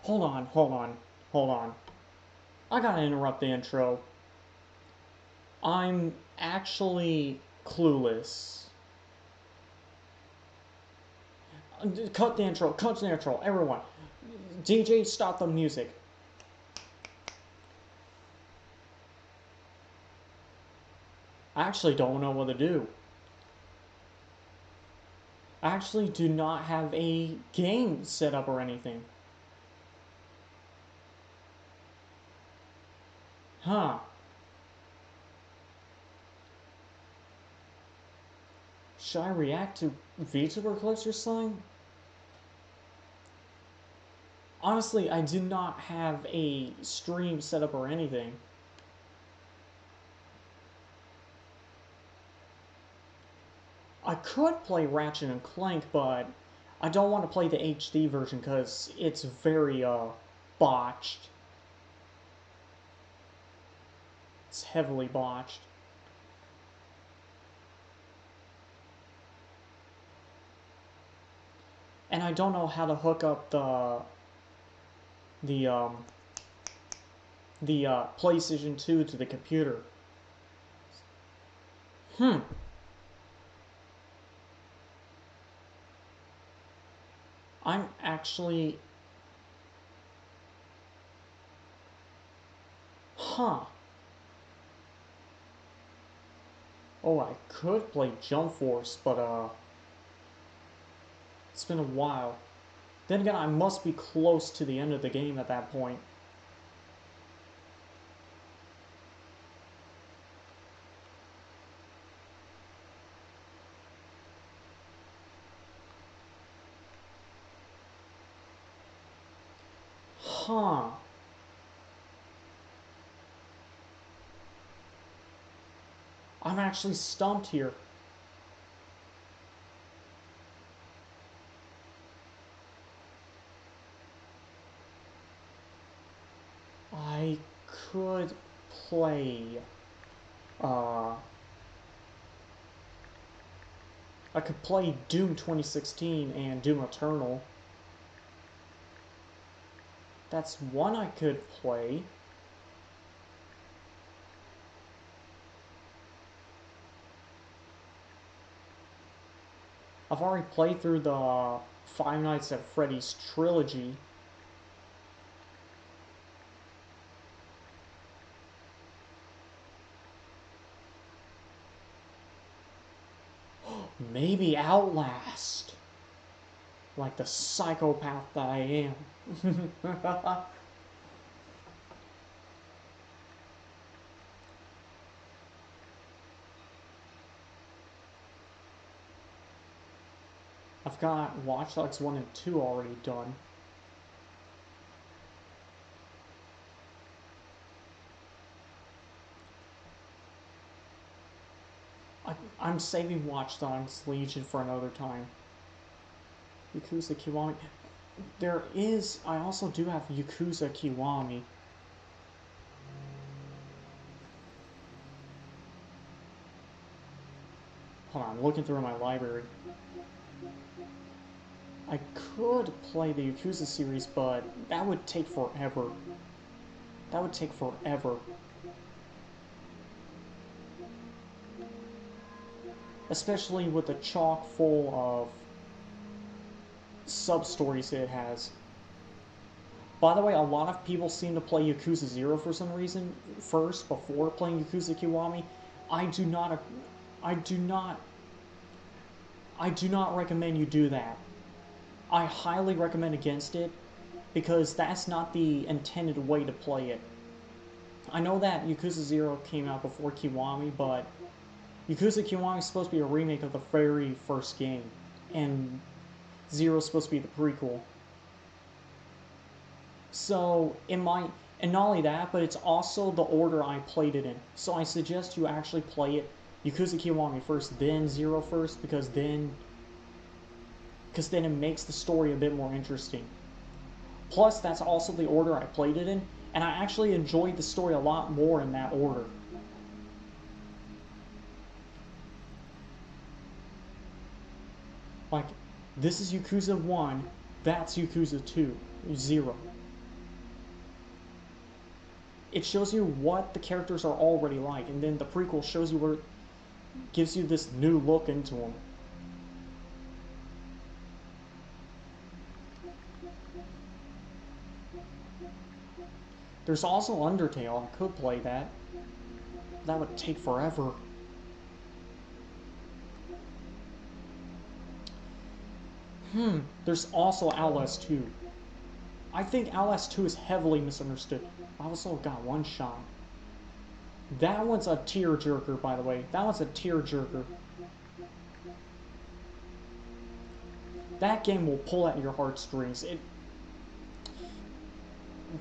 Hold on, hold on, hold on. I gotta interrupt the intro. I'm actually clueless. Cut the intro, cut the intro, everyone. DJ, stop the music. I actually don't know what to do. I actually do not have a game set up or anything. Huh. Should I react to VTuber clips or something? Honestly, I do not have a stream set up or anything. I could play Ratchet and Clank, but I don't want to play the HD version because it's very, botched. It's heavily botched. And I don't know how to hook up the PlayStation 2 to the computer. I'm actually... Huh. Oh, I could play Jump Force, but, it's been a while. Then again, I must be close to the end of the game at that point. Huh. I'm actually stumped here. I could play... I could play Doom 2016 and Doom Eternal. That's one I could play. I've already played through the Five Nights at Freddy's trilogy. Maybe Outlast. Like the psychopath that I am. I've got Watch Dogs 1 and 2 already done. I'm saving Watch Dogs Legion for another time. Yakuza Kiwami. There is... I also do have Yakuza Kiwami. Hold on, I'm looking through my library. I could play the Yakuza series, but that would take forever. That would take forever. Especially with the chock full of sub-stories it has. By the way, a lot of people seem to play Yakuza 0 for some reason first before playing Yakuza Kiwami. I do not recommend you do that. I highly recommend against it because that's not the intended way to play it. I know that Yakuza 0 came out before Kiwami, but Yakuza Kiwami is supposed to be a remake of the very first game, and 0 is supposed to be the prequel. So, and not only that, but it's also the order I played it in. So I suggest you actually play it Yakuza Kiwami first, then 0 first, because then it makes the story a bit more interesting. Plus, that's also the order I played it in, and I actually enjoyed the story a lot more in that order. Like, this is Yakuza 1, that's Yakuza 2, 0. it shows you what the characters are already like, and then the prequel shows you where it gives you this new look into them. There's also Undertale. I could play that. That would take forever. There's also Outlast 2. I think Outlast 2 is heavily misunderstood. I also got one shot. That one's a tearjerker, by the way. That one's a tearjerker. That game will pull at your heartstrings.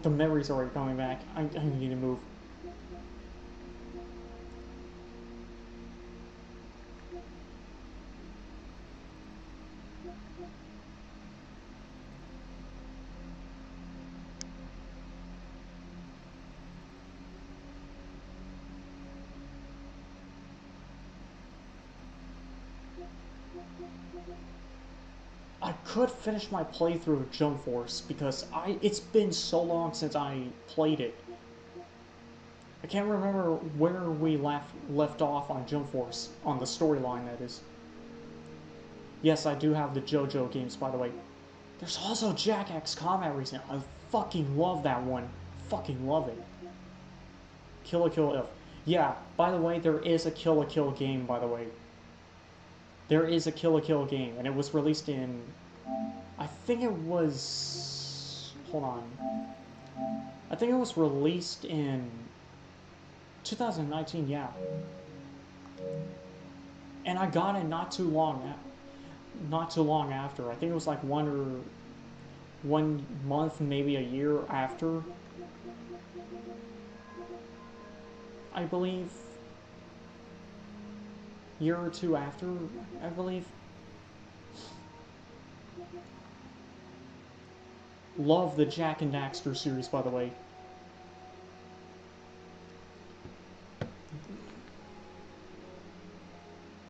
The memories are already coming back. I need to move. I could finish my playthrough of Jump Force because it's been so long since I played it. I can't remember where we left off on Jump Force, on the storyline that is. Yes, I do have the JoJo games, by the way. There's also Jack X Combat Racing. I fucking love that one. Fucking love it. Kill la Kill If. Yeah, by the way, there is a Kill la Kill game, by the way. There is a Kill la Kill game, and it was released in... I think it was... Hold on. I think it was released in 2019, yeah. And I got it not too long after. I think it was like 1 month, maybe a year after. I believe. Year or two after, I believe. Love the Jak and Daxter series, by the way.